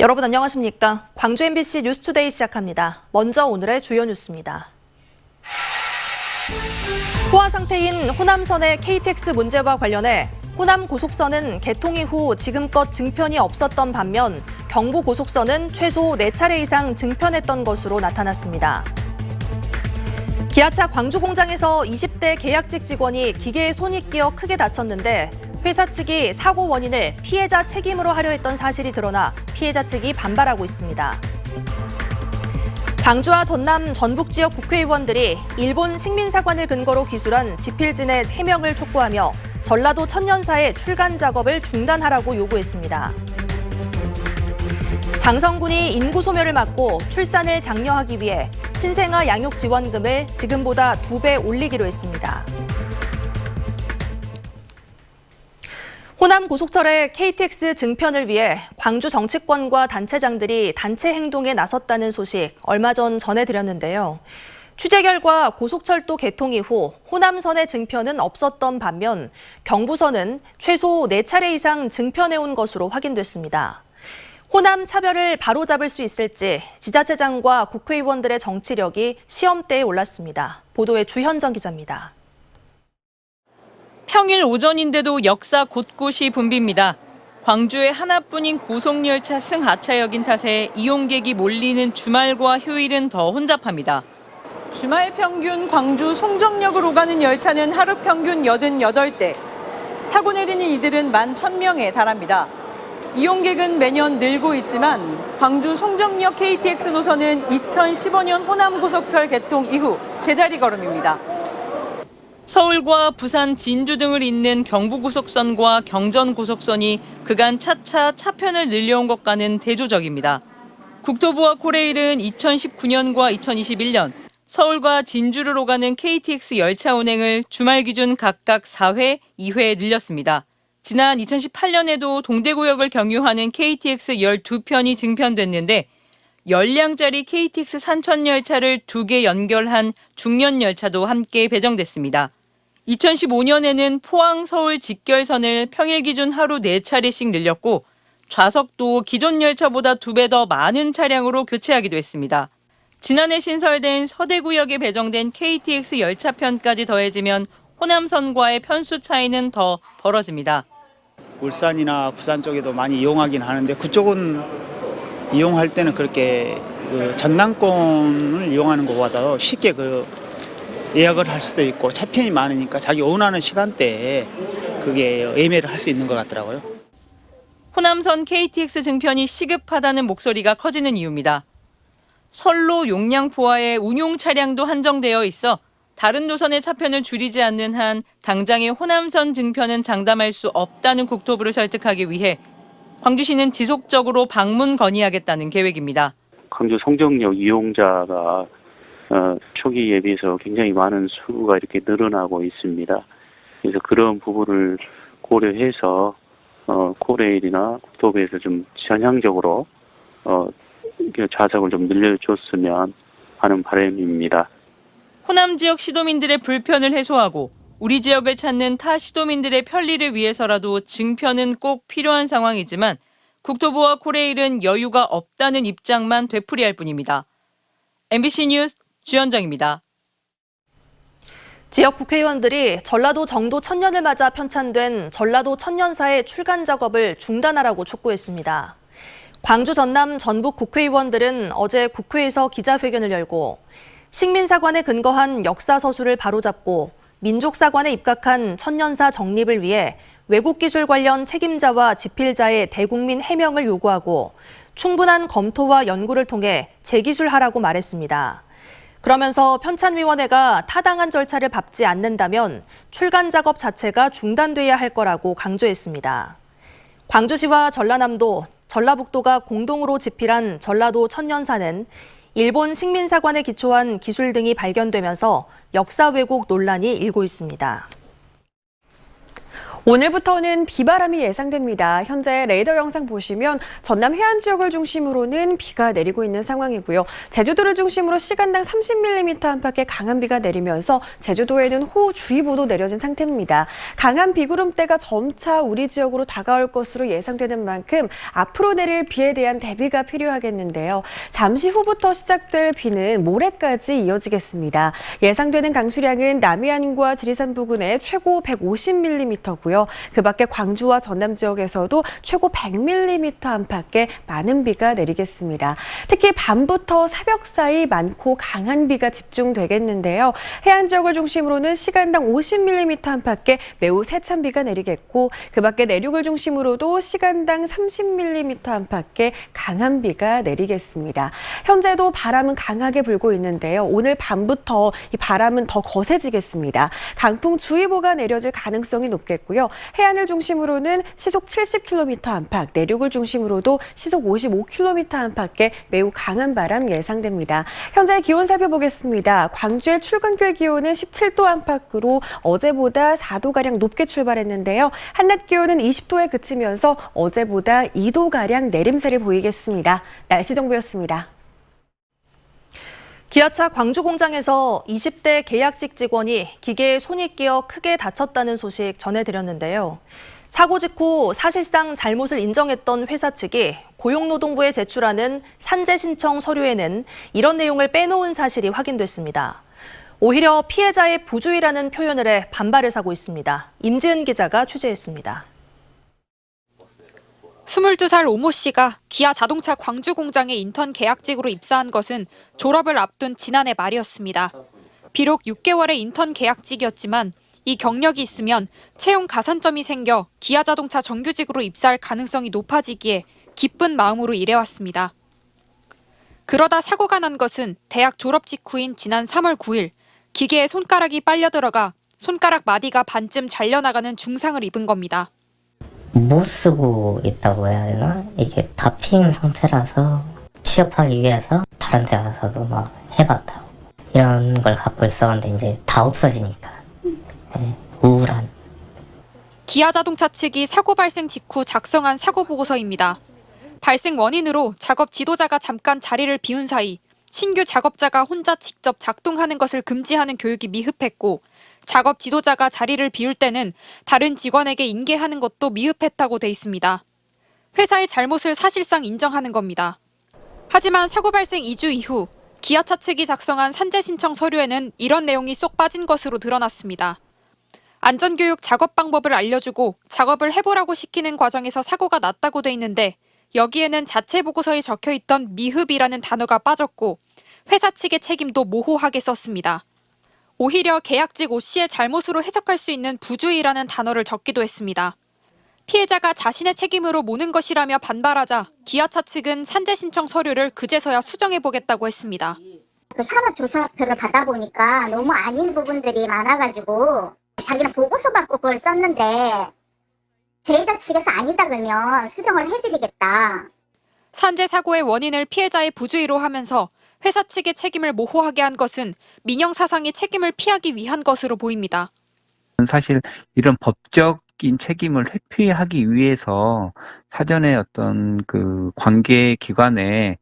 여러분 안녕하십니까? 광주 MBC 뉴스투데이 시작합니다. 먼저 오늘의 주요 뉴스입니다. 포화 상태인 호남선의 KTX 문제와 관련해 호남 고속선은 개통 이후 지금껏 증편이 없었던 반면 경부 고속선은 최소 4차례 이상 증편했던 것으로 나타났습니다. 기아차 광주 공장에서 20대 계약직 직원이 기계에 손이 끼어 크게 다쳤는데 회사 측이 사고 원인을 피해자 책임으로 하려 했던 사실이 드러나 피해자 측이 반발하고 있습니다. 광주와 전남, 전북 지역 국회의원들이 일본 식민사관을 근거로 기술한 지필진의 해명을 촉구하며 전라도 천년사의 출간 작업을 중단하라고 요구했습니다. 장성군이 인구 소멸을 막고 출산을 장려하기 위해 신생아 양육 지원금을 지금보다 2배 올리기로 했습니다. 호남 고속철의 KTX 증편을 위해 광주 정치권과 단체장들이 단체 행동에 나섰다는 소식 얼마 전 전해드렸는데요. 취재 결과 고속철도 개통 이후 호남선의 증편은 없었던 반면 경부선은 최소 4차례 이상 증편해온 것으로 확인됐습니다. 호남 차별을 바로잡을 수 있을지 지자체장과 국회의원들의 정치력이 시험대에 올랐습니다. 보도에 주현정 기자입니다. 평일 오전인데도 역사 곳곳이 붐빕니다. 광주에 하나뿐인 고속열차 승하차역인 탓에 이용객이 몰리는 주말과 휴일은 더 혼잡합니다. 주말 평균 광주 송정역으로 가는 열차는 하루 평균 88대. 타고 내리는 이들은 11,000명에 달합니다. 이용객은 매년 늘고 있지만 광주 송정역 KTX 노선은 2015년 호남고속철 개통 이후 제자리 걸음입니다. 서울과 부산, 진주 등을 잇는 경부고속선과 경전고속선이 그간 차차 차편을 늘려온 것과는 대조적입니다. 국토부와 코레일은 2019년과 2021년 서울과 진주를 오가는 KTX 열차 운행을 주말 기준 각각 4회, 2회 늘렸습니다. 지난 2018년에도 동대구역을 경유하는 KTX 12편이 증편됐는데 열량짜리 KTX 산천 열차를 2개 연결한 중년 열차도 함께 배정됐습니다. 2015년에는 포항 서울 직결선을 평일 기준 하루 4차례씩 늘렸고 좌석도 기존 열차보다 2배 더 많은 차량으로 교체하기도 했습니다. 지난해 신설된 서대구역에 배정된 KTX 열차편까지 더해지면 호남선과의 편수 차이는 더 벌어집니다. 울산이나 부산 쪽에도 많이 이용하긴 하는데 그쪽은 이용할 때는 그렇게 전남권을 이용하는 것보다 쉽게 예약을 할 수도 있고 차편이 많으니까 자기 원하는 시간대에 그게 예매를 할 수 있는 것 같더라고요. 호남선 KTX 증편이 시급하다는 목소리가 커지는 이유입니다. 선로 용량 포화에 운용 차량도 한정되어 있어 다른 노선의 차편을 줄이지 않는 한 당장의 호남선 증편은 장담할 수 없다는 국토부를 설득하기 위해 광주시는 지속적으로 방문 건의하겠다는 계획입니다. 광주 송정역 이용자가 초기에 비해서 굉장히 많은 수가 이렇게 늘어나고 있습니다. 그래서 그런 부분을 고려해서 코레일이나 국토부에서 좀 전향적으로 좌석을 좀 늘려줬으면 하는 바람입니다. 호남 지역 시도민들의 불편을 해소하고 우리 지역을 찾는 타 시도민들의 편리를 위해서라도 증편은 꼭 필요한 상황이지만 국토부와 코레일은 여유가 없다는 입장만 되풀이할 뿐입니다. MBC 뉴스 주현정입니다. 지역 국회의원들이 전라도 정도 천년을 맞아 편찬된 전라도 천년사의 출간 작업을 중단하라고 촉구했습니다. 광주, 전남, 전북 국회의원들은 어제 국회에서 기자회견을 열고 식민사관에 근거한 역사서술을 바로잡고 민족사관에 입각한 천년사 정립을 위해 왜곡기술 관련 책임자와 집필자의 대국민 해명을 요구하고 충분한 검토와 연구를 통해 재기술하라고 말했습니다. 그러면서 편찬위원회가 타당한 절차를 밟지 않는다면 출간 작업 자체가 중단돼야 할 거라고 강조했습니다. 광주시와 전라남도, 전라북도가 공동으로 집필한 전라도 천년사는 일본 식민사관에 기초한 기술 등이 발견되면서 역사 왜곡 논란이 일고 있습니다. 오늘부터는 비바람이 예상됩니다. 현재 레이더 영상 보시면 전남 해안 지역을 중심으로는 비가 내리고 있는 상황이고요. 제주도를 중심으로 시간당 30mm 안팎의 강한 비가 내리면서 제주도에는 호우주의보도 내려진 상태입니다. 강한 비구름대가 점차 우리 지역으로 다가올 것으로 예상되는 만큼 앞으로 내릴 비에 대한 대비가 필요하겠는데요. 잠시 후부터 시작될 비는 모레까지 이어지겠습니다. 예상되는 강수량은 남해안과 지리산 부근에 최고 150mm고요. 그 밖에 광주와 전남 지역에서도 최고 100mm 안팎의 많은 비가 내리겠습니다. 특히 밤부터 새벽 사이 많고 강한 비가 집중되겠는데요. 해안 지역을 중심으로는 시간당 50mm 안팎의 매우 세찬 비가 내리겠고 그 밖에 내륙을 중심으로도 시간당 30mm 안팎의 강한 비가 내리겠습니다. 현재도 바람은 강하게 불고 있는데요. 오늘 밤부터 이 바람은 더 거세지겠습니다. 강풍주의보가 내려질 가능성이 높겠고요. 해안을 중심으로는 시속 70km 안팎, 내륙을 중심으로도 시속 55km 안팎의 매우 강한 바람 예상됩니다. 현재 기온 살펴보겠습니다. 광주의 출근길 기온은 17도 안팎으로 어제보다 4도가량 높게 출발했는데요. 한낮 기온은 20도에 그치면서 어제보다 2도가량 내림세를 보이겠습니다. 날씨 정보였습니다. 기아차 광주 공장에서 20대 계약직 직원이 기계에 손이 끼어 크게 다쳤다는 소식 전해드렸는데요. 사고 직후 사실상 잘못을 인정했던 회사 측이 고용노동부에 제출하는 산재 신청 서류에는 이런 내용을 빼놓은 사실이 확인됐습니다. 오히려 피해자의 부주의라는 표현을 해 반발을 사고 있습니다. 임지은 기자가 취재했습니다. 22살 오모 씨가 기아 자동차 광주 공장에 인턴 계약직으로 입사한 것은 졸업을 앞둔 지난해 말이었습니다. 비록 6개월의 인턴 계약직이었지만 이 경력이 있으면 채용 가산점이 생겨 기아 자동차 정규직으로 입사할 가능성이 높아지기에 기쁜 마음으로 일해왔습니다. 그러다 사고가 난 것은 대학 졸업 직후인 지난 3월 9일 기계에 손가락이 빨려 들어가 손가락 마디가 반쯤 잘려나가는 중상을 입은 겁니다. 못 쓰고 있다고 해야 되나? 이게 다 핀 상태라서 취업하기 위해서 다른 데 가서도 막 해봤다고 이런 걸 갖고 있었는데 이제 다 없어지니까 우울한. 기아 자동차 측이 사고 발생 직후 작성한 사고 보고서입니다. 발생 원인으로 작업 지도자가 잠깐 자리를 비운 사이 신규 작업자가 혼자 직접 작동하는 것을 금지하는 교육이 미흡했고 작업 지도자가 자리를 비울 때는 다른 직원에게 인계하는 것도 미흡했다고 돼 있습니다. 회사의 잘못을 사실상 인정하는 겁니다. 하지만 사고 발생 2주 이후 기아차 측이 작성한 산재 신청 서류에는 이런 내용이 쏙 빠진 것으로 드러났습니다. 안전교육 작업 방법을 알려주고 작업을 해보라고 시키는 과정에서 사고가 났다고 돼 있는데 여기에는 자체 보고서에 적혀있던 미흡이라는 단어가 빠졌고 회사 측의 책임도 모호하게 썼습니다. 오히려 계약직 오 씨의 잘못으로 해석할 수 있는 부주의라는 단어를 적기도 했습니다. 피해자가 자신의 책임으로 모는 것이라며 반발하자 기아차 측은 산재 신청 서류를 그제서야 수정해보겠다고 했습니다. 그 산업조사표를 받아보니까 너무 아닌 부분들이 많아가지고 자기는 보고서 받고 그걸 썼는데 제의자 측에서 아니다 그러면 수정을 해드리겠다. 산재 사고의 원인을 피해자의 부주의로 하면서 회사 측의 책임을 모호하게 한 것은 민영사상의 책임을 피하기 위한 것으로 보입니다. 사실 이런 법적인 책임을 회피하기 위해서 사전에 어떤 그 관계 기관에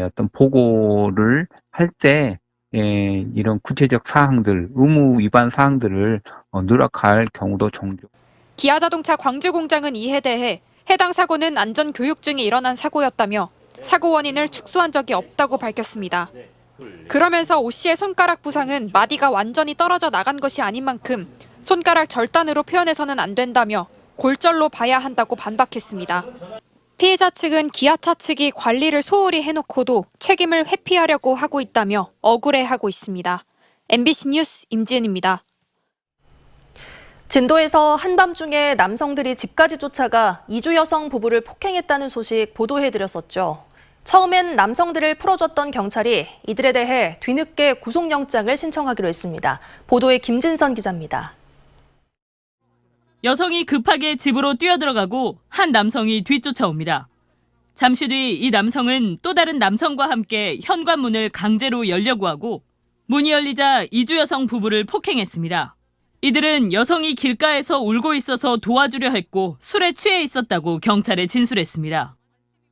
어떤 보고를 할 때 이런 구체적 사항들, 의무 위반 사항들을 누락할 경우도 종종. 기아 자동차 광주 공장은 이에 대해 해당 사고는 안전 교육 중에 일어난 사고였다며 사고 원인을 축소한 적이 없다고 밝혔습니다. 그러면서 오 씨의 손가락 부상은 마디가 완전히 떨어져 나간 것이 아닌 만큼 손가락 절단으로 표현해서는 안 된다며 골절로 봐야 한다고 반박했습니다. 피해자 측은 기아차 측이 관리를 소홀히 해놓고도 책임을 회피하려고 하고 있다며 억울해하고 있습니다. MBC 뉴스 임지은입니다. 진도에서 한밤중에 남성들이 집까지 쫓아가 이주 여성 부부를 폭행했다는 소식 보도해드렸었죠. 처음엔 남성들을 풀어줬던 경찰이 이들에 대해 뒤늦게 구속영장을 신청하기로 했습니다. 보도에 김진선 기자입니다. 여성이 급하게 집으로 뛰어들어가고 한 남성이 뒤쫓아옵니다. 잠시 뒤 이 남성은 또 다른 남성과 함께 현관문을 강제로 열려고 하고 문이 열리자 이주 여성 부부를 폭행했습니다. 이들은 여성이 길가에서 울고 있어서 도와주려 했고 술에 취해 있었다고 경찰에 진술했습니다.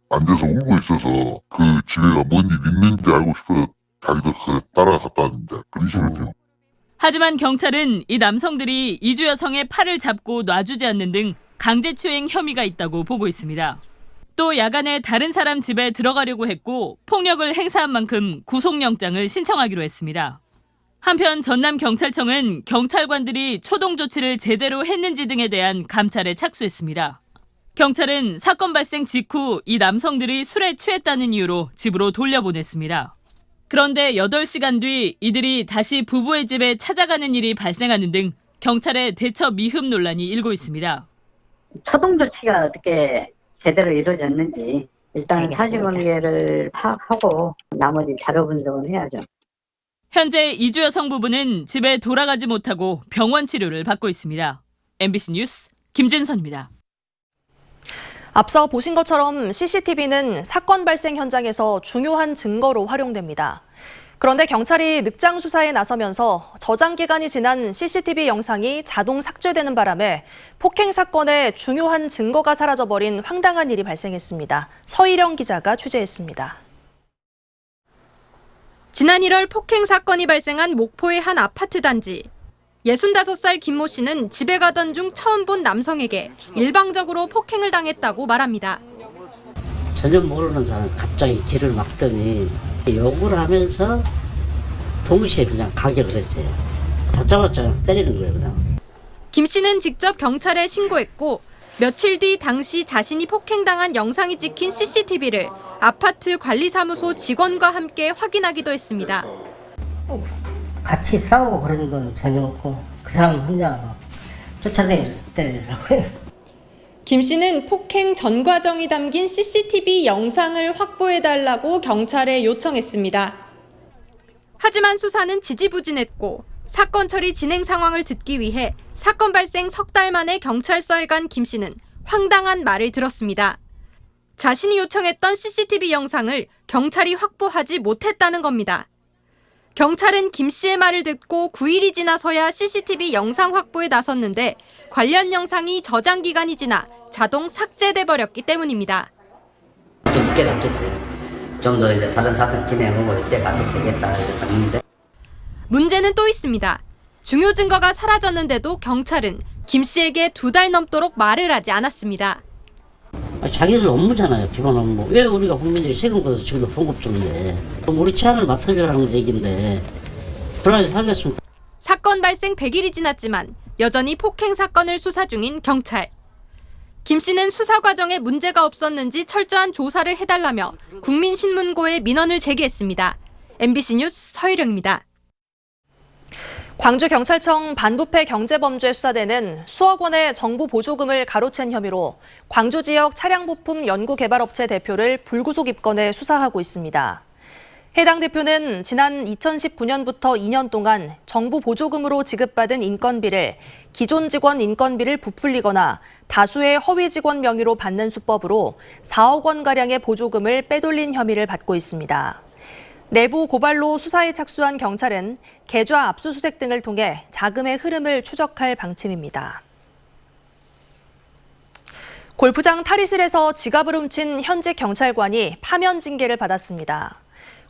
앉아서 울고 있어서 그 집에가 뭔 일 있는지 알고 싶어서 자기도 따라갔다는데 그런 식으로. 하지만 경찰은 이 남성들이 이주 여성의 팔을 잡고 놔주지 않는 등 강제추행 혐의가 있다고 보고 있습니다. 또 야간에 다른 사람 집에 들어가려고 했고 폭력을 행사한 만큼 구속영장을 신청하기로 했습니다. 한편 전남경찰청은 경찰관들이 초동 조치를 제대로 했는지 등에 대한 감찰에 착수했습니다. 경찰은 사건 발생 직후 이 남성들이 술에 취했다는 이유로 집으로 돌려보냈습니다. 그런데 8시간 뒤 이들이 다시 부부의 집에 찾아가는 일이 발생하는 등 경찰의 대처 미흡 논란이 일고 있습니다. 초동 조치가 어떻게 제대로 이루어졌는지 일단 사실관계를 파악하고 나머지 자료 분석은 해야죠. 현재 이주 여성 부부는 집에 돌아가지 못하고 병원 치료를 받고 있습니다. MBC 뉴스 김진선입니다. 앞서 보신 것처럼 CCTV는 사건 발생 현장에서 중요한 증거로 활용됩니다. 그런데 경찰이 늑장 수사에 나서면서 저장 기간이 지난 CCTV 영상이 자동 삭제되는 바람에 폭행 사건의 중요한 증거가 사라져버린 황당한 일이 발생했습니다. 서희령 기자가 취재했습니다. 지난 1월 폭행 사건이 발생한 목포의 한 아파트 단지. 65살 김모 씨는 집에 가던 중 처음 본 남성에게 일방적으로 폭행을 당했다고 말합니다. 전혀 모르는 사람이 갑자기 길을 막더니 욕을 하면서 동시에 그냥 가격을 했어요. 다짜고짜 때리는 거예요, 그냥. 김 씨는 직접 경찰에 신고했고 며칠 뒤 당시 자신이 폭행당한 영상이 찍힌 CCTV를 아파트 관리사무소 직원과 함께 확인하기도 했습니다. 같이 싸우고 그런 건 전혀 없고 그 사람 혼자 쫓아다니더라고요. 김 씨는 폭행 전 과정이 담긴 CCTV 영상을 확보해달라고 경찰에 요청했습니다. 하지만 수사는 지지부진했고 사건 처리 진행 상황을 듣기 위해 사건 발생 석 달 만에 경찰서에 간 김 씨는 황당한 말을 들었습니다. 자신이 요청했던 CCTV 영상을 경찰이 확보하지 못했다는 겁니다. 경찰은 김 씨의 말을 듣고 9일이 지나서야 CCTV 영상 확보에 나섰는데 관련 영상이 저장 기간이 지나 자동 삭제돼 버렸기 때문입니다. 좀 늦게 났겠지. 좀 더 이제 다른 사건 진행하고 이때 가도 되겠다 이렇게 봤는데. 문제는 또 있습니다. 중요 증거가 사라졌는데도 경찰은 김 씨에게 2달 넘도록 말을 하지 않았습니다. 자기들 업무잖아요, 기본 업무. 왜 우리가 국민들이 세금 걷어서 지금도 봉급 주는데. 우리 치안을 맡아줘라는 얘기인데 불안해서 살겠습니까? 사건 발생 100일이 지났지만 여전히 폭행 사건을 수사 중인 경찰. 김 씨는 수사 과정에 문제가 없었는지 철저한 조사를 해달라며 국민신문고에 민원을 제기했습니다. MBC 뉴스 서희령입니다. 광주경찰청 반부패 경제범죄 수사대는 수억 원의 정부 보조금을 가로챈 혐의로 광주 지역 차량 부품 연구개발업체 대표를 불구속 입건해 수사하고 있습니다. 해당 대표는 지난 2019년부터 2년 동안 정부 보조금으로 지급받은 인건비를 기존 직원 인건비를 부풀리거나 다수의 허위 직원 명의로 받는 수법으로 4억 원가량의 보조금을 빼돌린 혐의를 받고 있습니다. 내부 고발로 수사에 착수한 경찰은 계좌 압수수색 등을 통해 자금의 흐름을 추적할 방침입니다. 골프장 탈의실에서 지갑을 훔친 현직 경찰관이 파면 징계를 받았습니다.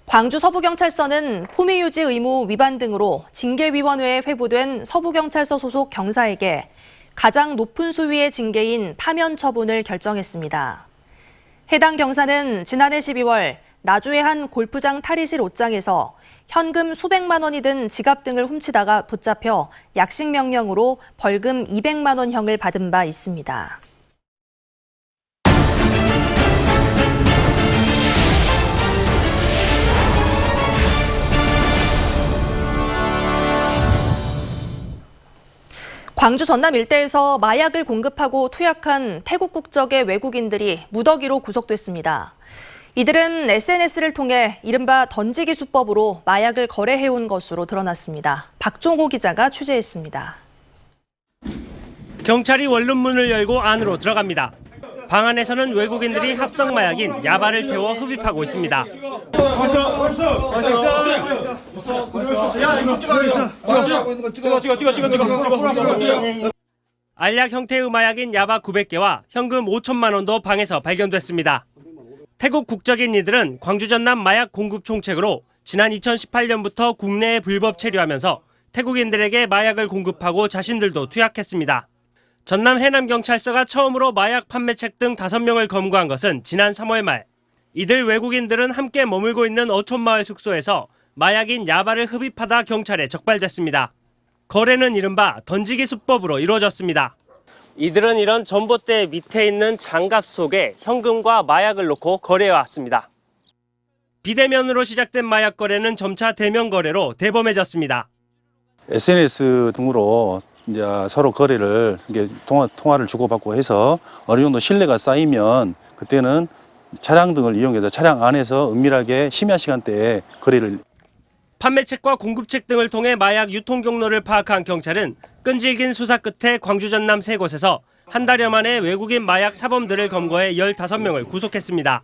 광주 서부경찰서는 품위유지 의무 위반 등으로 징계위원회에 회부된 서부경찰서 소속 경사에게 가장 높은 수위의 징계인 파면 처분을 결정했습니다. 해당 경사는 지난해 12월 나주의 한 골프장 탈의실 옷장에서 현금 수백만 원이 든 지갑 등을 훔치다가 붙잡혀 약식 명령으로 벌금 200만 원형을 받은 바 있습니다. 광주 전남 일대에서 마약을 공급하고 투약한 태국 국적의 외국인들이 무더기로 구속됐습니다. 이들은 SNS를 통해 이른바 던지기 수법으로 마약을 거래해온 것으로 드러났습니다. 박종호 기자가 취재했습니다. 경찰이 원룸문을 열고 안으로 들어갑니다. 방 안에서는 외국인들이 합성 마약인 야바를 태워 흡입하고 있습니다. 알약 형태의 마약인 야바 900개와 현금 5천만 원도 방에서 발견됐습니다. 태국 국적인 이들은 광주 전남 마약 공급 총책으로 지난 2018년부터 국내에 불법 체류하면서 태국인들에게 마약을 공급하고 자신들도 투약했습니다. 전남 해남경찰서가 처음으로 마약 판매책 등 5명을 검거한 것은 지난 3월 말. 이들 외국인들은 함께 머물고 있는 어촌마을 숙소에서 마약인 야바를 흡입하다 경찰에 적발됐습니다. 거래는 이른바 던지기 수법으로 이루어졌습니다. 이들은 이런 전봇대 밑에 있는 장갑 속에 현금과 마약을 넣고 거래해왔습니다. 비대면으로 시작된 마약 거래는 점차 대면 거래로 대범해졌습니다. SNS 등으로 이제 서로 거래를 통화를 주고받고 해서 어느 정도 신뢰가 쌓이면 그때는 차량 등을 이용해서 차량 안에서 은밀하게 심야 시간대에 거래를. 판매책과 공급책 등을 통해 마약 유통 경로를 파악한 경찰은 끈질긴 수사 끝에 광주 전남 3곳에서 한 달여 만에 외국인 마약 사범들을 검거해 15명을 구속했습니다.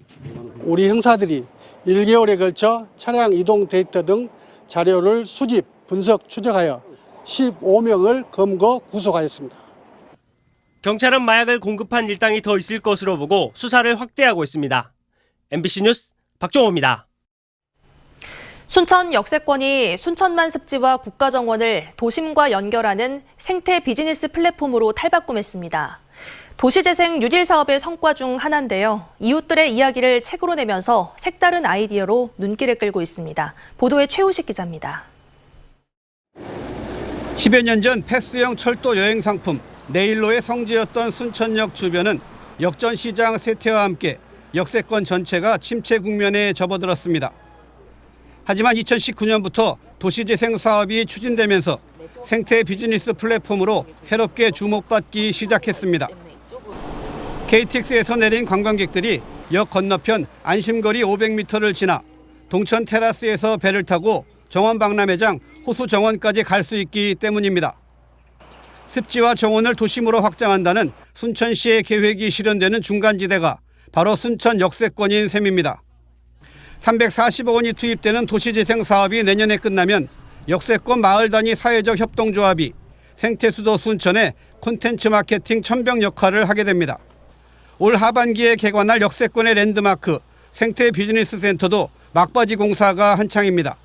우리 형사들이 1개월에 걸쳐 차량 이동 데이터 등 자료를 수집, 분석, 추적하여 15명을 검거, 구속하였습니다. 경찰은 마약을 공급한 일당이 더 있을 것으로 보고 수사를 확대하고 있습니다. MBC 뉴스 박종호입니다. 순천 역세권이 순천만 습지와 국가정원을 도심과 연결하는 생태 비즈니스 플랫폼으로 탈바꿈했습니다. 도시재생 뉴딜 사업의 성과 중 하나인데요. 이웃들의 이야기를 책으로 내면서 색다른 아이디어로 눈길을 끌고 있습니다. 보도에 최우식 기자입니다. 10여 년 전 패스형 철도 여행 상품 네일로의 성지였던 순천역 주변은 역전시장 쇠퇴와 함께 역세권 전체가 침체 국면에 접어들었습니다. 하지만 2019년부터 도시재생 사업이 추진되면서 생태 비즈니스 플랫폼으로 새롭게 주목받기 시작했습니다. KTX에서 내린 관광객들이 역 건너편 안심거리 500m를 지나 동천 테라스에서 배를 타고 정원 박람회장 호수 정원까지 갈 수 있기 때문입니다. 습지와 정원을 도심으로 확장한다는 순천시의 계획이 실현되는 중간지대가 바로 순천 역세권인 셈입니다. 340억 원이 투입되는 도시재생 사업이 내년에 끝나면 역세권 마을 단위 사회적 협동조합이 생태수도 순천의 콘텐츠 마케팅 천병 역할을 하게 됩니다. 올 하반기에 개관할 역세권의 랜드마크 생태 비즈니스 센터도 막바지 공사가 한창입니다.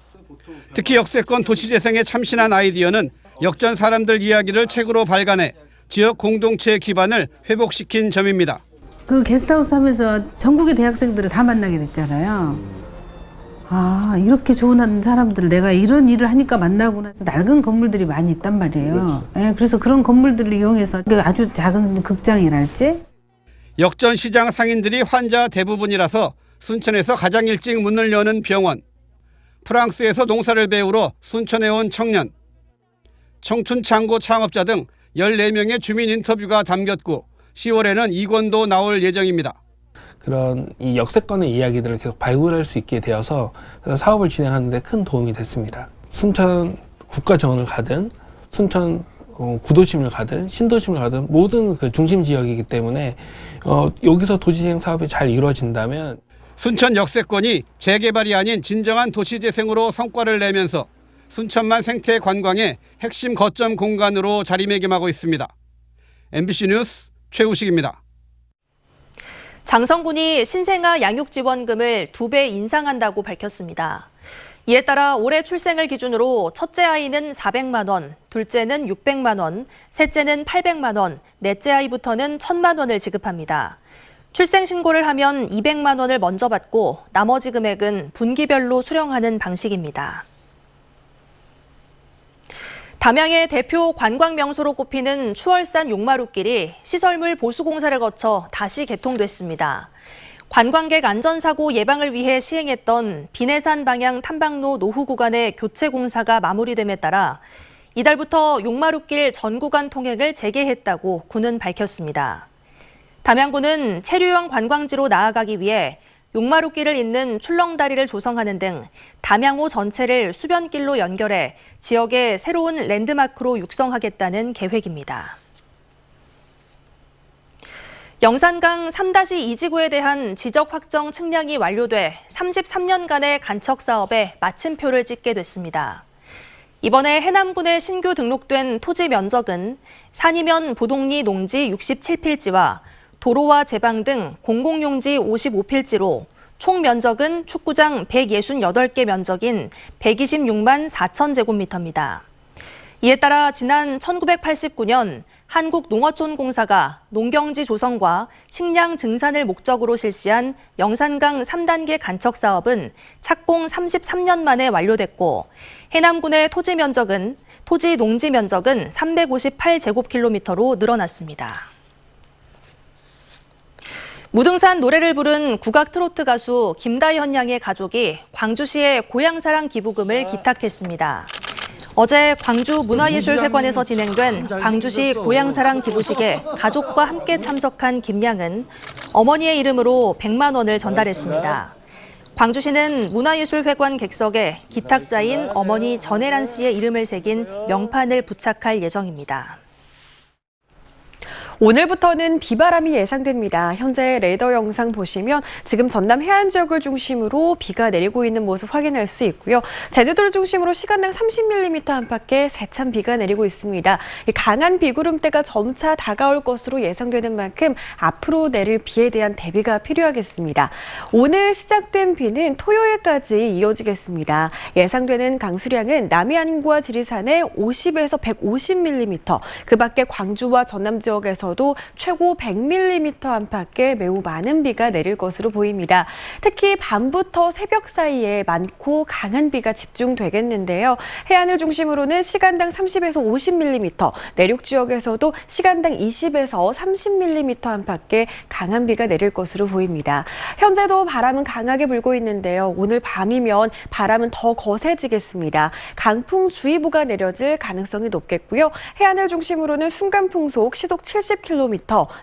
특히 역세권 도시재생에 참신한 아이디어는 역전 사람들 이야기를 책으로 발간해 지역 공동체 기반을 회복시킨 점입니다. 그 게스트하우스 하면서 전국의 대학생들을 다 만나게 됐잖아요. 아, 이렇게 좋은 사람들을 내가 이런 일을 하니까 만나구나 해서 낡은 건물들이 많이 있단 말이에요. 그렇죠. 네, 그래서 그런 건물들을 이용해서 아주 작은 극장이랄지. 역전시장 상인들이 환자 대부분이라서 순천에서 가장 일찍 문을 여는 병원, 프랑스에서 농사를 배우러 순천에 온 청년, 청춘창고 창업자 등 14명의 주민 인터뷰가 담겼고 10월에는 2권도 나올 예정입니다. 그런 이 역세권의 이야기들을 계속 발굴할 수 있게 되어서 사업을 진행하는 데 큰 도움이 됐습니다. 순천 국가정원을 가든 순천 구도심을 가든 신도심을 가든 모든 그 중심 지역이기 때문에 여기서 도시재생 사업이 잘 이루어진다면 순천 역세권이 재개발이 아닌 진정한 도시재생으로 성과를 내면서 순천만 생태 관광의 핵심 거점 공간으로 자리매김하고 있습니다. MBC 뉴스 최우식입니다. 장성군이 신생아 양육 지원금을 2배 인상한다고 밝혔습니다. 이에 따라 올해 출생을 기준으로 첫째 아이는 400만 원, 둘째는 600만 원, 셋째는 800만 원, 넷째 아이부터는 1,000만 원을 지급합니다. 출생 신고를 하면 200만 원을 먼저 받고 나머지 금액은 분기별로 수령하는 방식입니다. 담양의 대표 관광 명소로 꼽히는 추월산 용마루길이 시설물 보수 공사를 거쳐 다시 개통됐습니다. 관광객 안전사고 예방을 위해 시행했던 비내산 방향 탐방로 노후 구간의 교체 공사가 마무리됨에 따라 이달부터 용마루길 전 구간 통행을 재개했다고 군은 밝혔습니다. 담양군은 체류형 관광지로 나아가기 위해 용마루길을 잇는 출렁다리를 조성하는 등 담양호 전체를 수변길로 연결해 지역의 새로운 랜드마크로 육성하겠다는 계획입니다. 영산강 3-2지구에 대한 지적 확정 측량이 완료돼 33년간의 간척 사업에 마침표를 찍게 됐습니다. 이번에 해남군에 신규 등록된 토지 면적은 산이면 부동리 농지 67필지와 도로와 제방 등 공공용지 55필지로 총 면적은 축구장 168개 면적인 126만 4천 제곱미터입니다. 이에 따라 지난 1989년 한국농어촌공사가 농경지 조성과 식량 증산을 목적으로 실시한 영산강 3단계 간척 사업은 착공 33년 만에 완료됐고 해남군의 토지 농지 면적은 358제곱킬로미터로 늘어났습니다. 무등산 노래를 부른 국악 트로트 가수 김다현 양의 가족이 광주시에 고향사랑 기부금을 기탁했습니다. 어제 광주 문화예술회관에서 진행된 광주시 고향사랑 기부식에 가족과 함께 참석한 김 양은 어머니의 이름으로 100만 원을 전달했습니다. 광주시는 문화예술회관 객석에 기탁자인 어머니 전혜란 씨의 이름을 새긴 명판을 부착할 예정입니다. 오늘부터는 비바람이 예상됩니다. 현재 레이더 영상 보시면 지금 전남 해안 지역을 중심으로 비가 내리고 있는 모습 확인할 수 있고요. 제주도를 중심으로 시간당 30mm 안팎의 세찬 비가 내리고 있습니다. 강한 비구름대가 점차 다가올 것으로 예상되는 만큼 앞으로 내릴 비에 대한 대비가 필요하겠습니다. 오늘 시작된 비는 토요일까지 이어지겠습니다. 예상되는 강수량은 남해안과 지리산에 50에서 150mm, 그 밖에 광주와 전남 지역에서 도 최고 100mm 안팎의 매우 많은 비가 내릴 것으로 보입니다. 특히 밤부터 새벽 사이에 많고 강한 비가 집중되겠는데요. 해안을 중심으로는 시간당 30에서 50mm, 내륙 지역에서도 시간당 20에서 30mm 안팎의 강한 비가 내릴 것으로 보입니다. 현재도 바람은 강하게 불고 있는데요. 오늘 밤이면 바람은 더 거세지겠습니다. 강풍주의보가 내려질 가능성이 높겠고요. 해안을 중심으로는 순간풍속 시속 70km,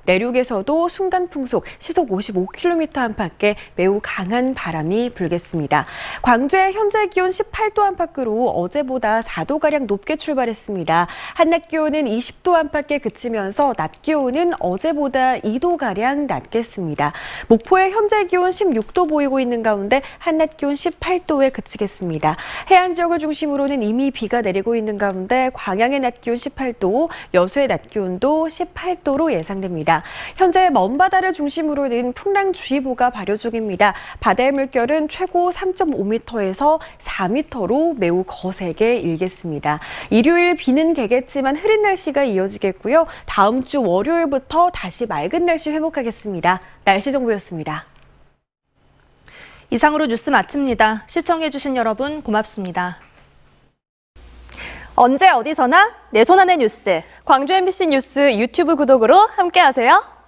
내륙에서도 순간풍속 시속 55km 안팎의 매우 강한 바람이 불겠습니다. 광주의 현재 기온 18도 안팎으로 어제보다 4도가량 높게 출발했습니다. 한낮 기온은 20도 안팎에 그치면서 낮 기온은 어제보다 2도가량 낮겠습니다. 목포의 현재 기온 16도 보이고 있는 가운데 한낮 기온 18도에 그치겠습니다. 해안 지역을 중심으로는 이미 비가 내리고 있는 가운데 광양의 낮 기온 18도, 여수의 낮 기온도 18도로 예상됩니다. 현재 먼바다를 중심으로는 풍랑주의보가 발효 중입니다. 바다의 물결은 최고 3.5m에서 4m로 매우 거세게 일겠습니다. 일요일 비는 개겠지만 흐린 날씨가 이어지겠고요. 다음 주 월요일부터 다시 맑은 날씨 회복하겠습니다. 날씨 정보였습니다. 이상으로 뉴스 마칩니다. 시청해주신 여러분 고맙습니다. 언제 어디서나 내 손 안의 뉴스. 광주 MBC 뉴스 유튜브 구독으로 함께하세요.